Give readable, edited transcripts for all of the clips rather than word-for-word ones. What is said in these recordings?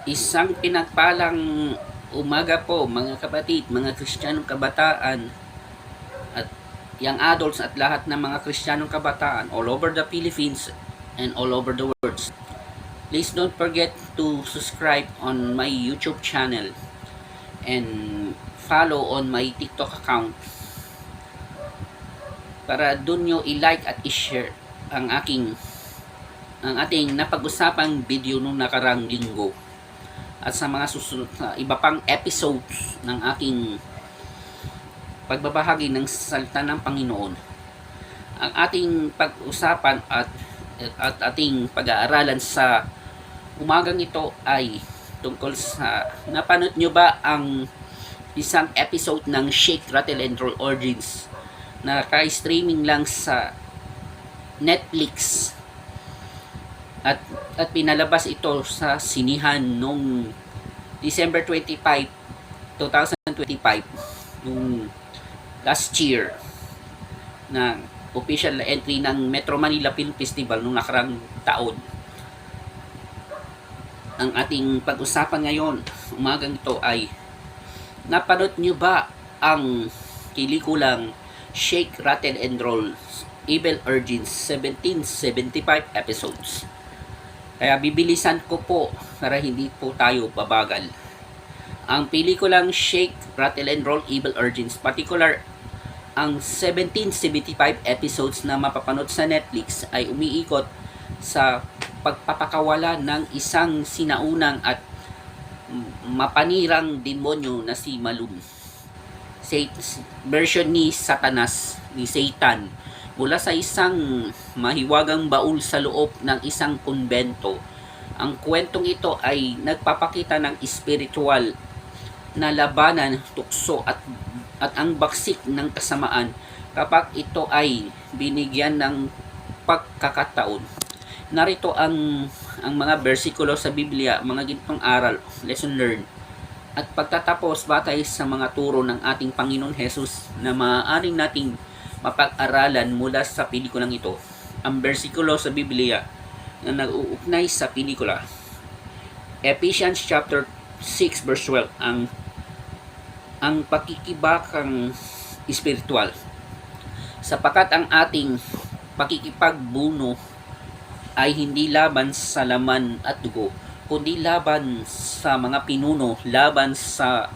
Isang pinagpalang umaga po mga kapatid, mga Kristiyanong kabataan at young adults at lahat ng mga Kristiyanong kabataan all over the Philippines and all over the world. Please don't forget to subscribe on my YouTube channel and follow on my TikTok account para dun nyo i-like at i-share ang ating napag-usapang video nung nakarang linggo at sa mga susunod na iba pang episodes ng ating pagbabahagi ng salita ng Panginoon. Ang ating pag-usapan at ating pag-aaralan sa umagang ito ay tungkol sa napanood nyo ba ang isang episode ng Shake, Rattle and Roll Origins na ka-streaming lang sa Netflix at pinalabas ito sa sinihan noong December 25, 2025 nung last year na official entry ng Metro Manila Film Festival nung nakarang taon. Ang ating pag-usapan ngayon, umagang ito ay napanood nyo ba ang pelikulang Shake, Rattle and Roll Evil Origins 1775 episodes? Kaya bibilisan ko po para hindi po tayo babagal. Ang pelikulang Shake, Rattle and Roll Evil Origins, particular ang 1775 episodes na mapapanood sa Netflix ay umiikot sa pagpapakawala ng isang sinaunang at mapanirang demonyo na si Malum. Version ni Satanas, ni Satan, mula sa isang mahiwagang baul sa loob ng isang kumbento. Ang kwentong ito ay nagpapakita ng espiritual na labanan, tukso at ang baksik ng kasamaan kapag ito ay binigyan ng pagkakataon. Narito ang mga bersikulo sa Biblia, mga gintong aral, lesson learned, at pagtatapos batay sa mga turo ng ating Panginoon Jesus na maaaring nating mapag-aralan mula sa pelikulang ito. Ang bersikulo sa Biblia na nag-uugnay sa pelikula, Ephesians chapter 6 verse 12, ang pakikibakang espiritual, sapagkat ang ating pakikipagbuno ay hindi laban sa laman at dugo, kundi laban sa mga pinuno, laban sa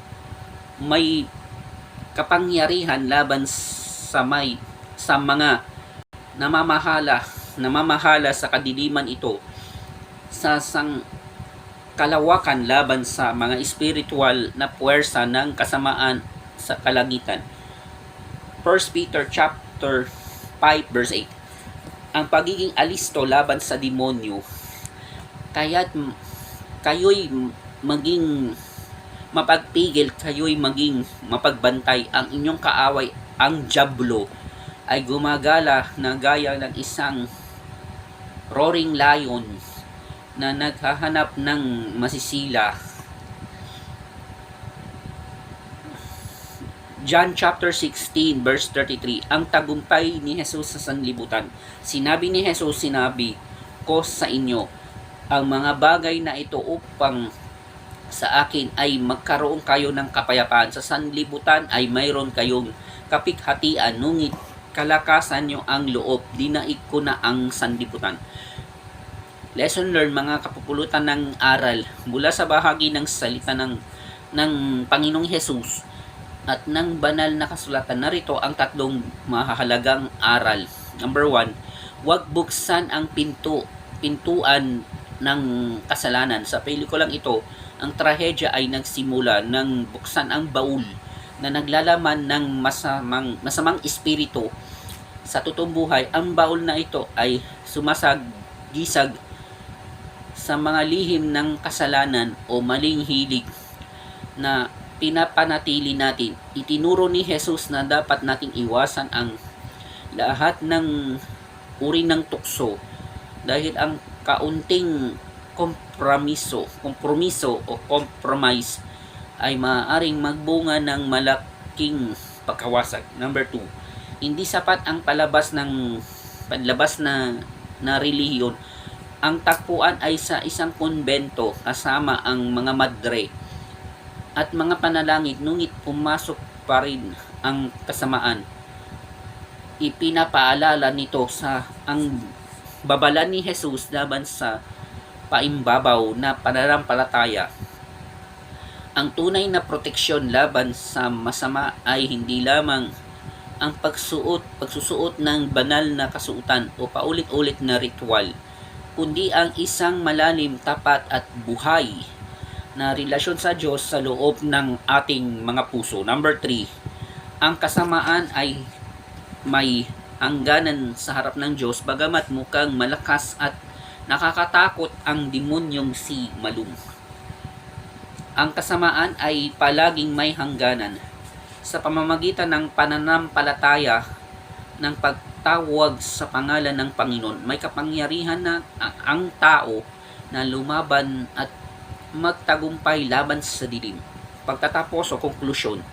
may kapangyarihan, laban sa mga namamahala sa kadiliman ito, sa kalawakan, laban sa mga espiritual na puwersa ng kasamaan sa kalangitan. 1 Peter chapter 5 verse 8. Ang pagiging alisto laban sa demonyo, kaya't kayo'y maging mapagpigil, kayo'y maging mapagbantay. Ang inyong kaaway, ang dyablo, ay gumagala na gaya ng isang roaring lion na naghahanap ng masisila. John chapter 16 verse 33, ang tagumpay ni Jesus sa sanlibutan. Sinabi ni Jesus, sinabi ko sa inyo ang mga bagay na ito upang sa akin ay magkaroon kayo ng kapayapaan. Sa sanlibutan ay mayroon kayong kapighatian, ngunit kalakasan nyo ang loob, dinaig ko na ang sanlibutan. Lesson learned, mga kapupulutan ng aral mula sa bahagi ng salita ng Panginoong Jesus at ng banal na kasulatan. Narito ang tatlong mahahalagang aral. Number 1, huwag buksan ang pintuan ng kasalanan. Sa pelikulang ito, ang trahedya ay nagsimula ng buksan ang baul na naglalaman ng masamang espiritu sa totoong buhay. Ang baul na ito ay sumasagisag sa mga lihim ng kasalanan o maling hilig na pinapanatili natin. Itinuro ni Jesus na dapat nating iwasan ang lahat ng uri ng tukso dahil ang kaunting kompromiso o compromise ay maaaring magbunga ng malaking pagkawasag. Number 2, hindi sapat ang panlabas na relihiyon Ang tagpuan ay sa isang konbento kasama ang mga madre at mga panalangin, ngunit pumasok pa rin ang kasamaan. Ipinapaalala nito sa ang babala ni Jesus laban sa paimbabaw na pananampalataya. Ang tunay na proteksyon laban sa masama ay hindi lamang ang pagsusuot ng banal na kasuotan o paulit-ulit na ritual, kundi ang isang malalim, tapat at buhay na relasyon sa Diyos sa loob ng ating mga puso. Number 3, ang kasamaan ay may hangganan sa harap ng Diyos, bagamat mukhang malakas at nakakatakot ang demonyong si Malum. Ang kasamaan ay palaging may hangganan. Sa pamamagitan ng pananampalataya ng pagtawag sa pangalan ng Panginoon, may kapangyarihan na ang tao na lumaban at magtagumpay laban sa dilim. Pagtatapos o conclusion,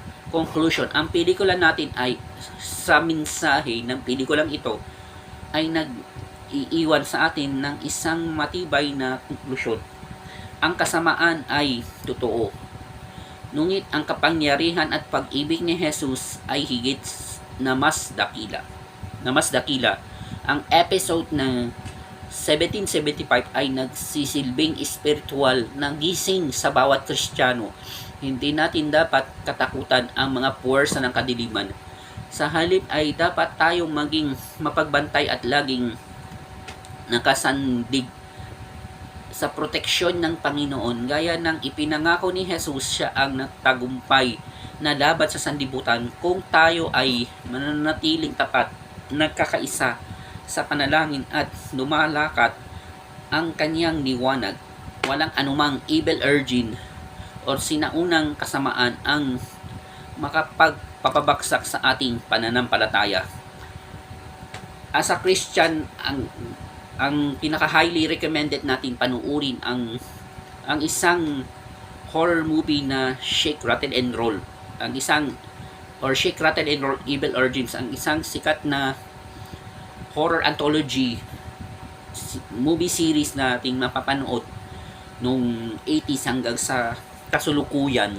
ang pelikula natin ay sa mensahe ng pelikulang ito ay nag-iiwan sa atin ng isang matibay na konklusyon. Ang kasamaan ay totoo, ngunit ang kapangyarihan at pag-ibig ni Jesus ay higit na mas dakila. Ang episode ng 1775 ay nagsisilbing spiritual na gising sa bawat Kristiyano. Hindi natin dapat katakutan ang mga puwersa ng kadiliman. Sa halip ay dapat tayong maging mapagbantay at laging nakasandig sa proteksyon ng Panginoon, gaya ng ipinangako ni Jesus. Siya ang nagtagumpay na laban sa sanlibutan kung tayo ay mananatiling tapat, nagkakaisa sa panalangin at lumalakat ang kanyang liwanag. Walang anumang evil urging o sinaunang kasamaan ang makapagpapabagsak sa ating pananampalataya. As a Christian, ang pinaka-highly recommended natin panuorin ang isang horror movie na Shake, Rattle and Roll. Shake, Rattle and Roll Evil Origins, ang isang sikat na horror anthology movie series na ating mapapanood nung 80s hanggang sa kasulukuyan,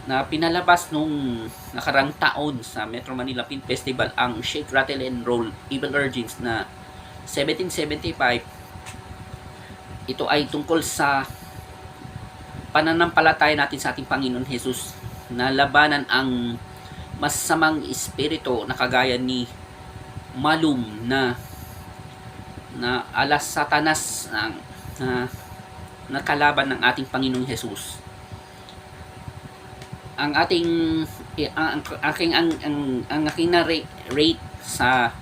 na pinalabas nung nakarang taon sa Metro Manila Film Festival. Ang Shake, Rattle and Roll Evil Origins na 1775, ito ay tungkol sa pananampalataya natin sa ating Panginoon Jesus na labanan ang masamang espiritu na kagaya ni Malum na alas Satanas na kalaban ng ating Panginoong Jesus. Ang aking na rate sa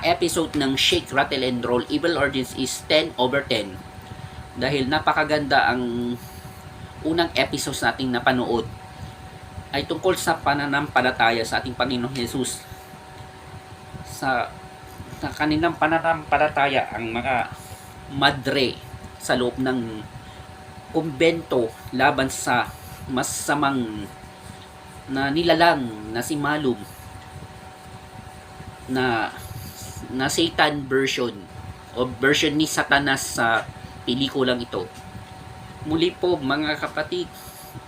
episode ng Shake, Rattle and Roll Evil Origins is 10/10 dahil napakaganda. Ang unang episode nating napanood ay tungkol sa pananampalataya sa ating Panginoong Jesus. Sa kanilang pananampalataya, ang mga madre sa loob ng kumbento laban sa masamang na nilalang na si Malum na Satan version o version ni Satanas sa pelikulang ito. Muli po mga kapatid,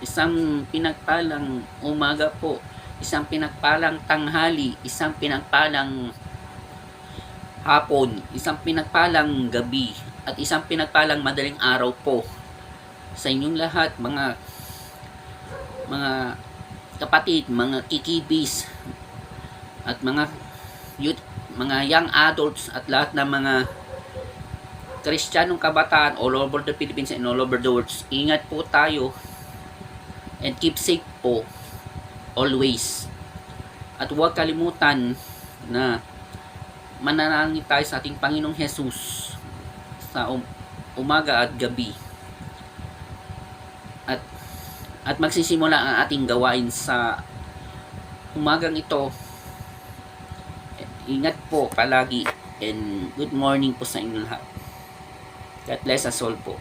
isang pinagpalang umaga po, isang pinagpalang tanghali, isang pinagpalang hapon, isang pinagpalang gabi, at isang pinagpalang madaling araw po sa inyong lahat, mga kapatid, mga kikibis at mga youth, mga young adults at lahat ng mga Kristiyanong kabataan all over the Philippines and all over the world. Ingat po tayo and keep safe po always. At huwag kalimutan na manalangin tayo sa ating Panginoong Jesus sa umaga at gabi. At magsisimula ang ating gawain sa umagang ito. Ingat po palagi and good morning po sa inyo lahat. God bless us all po.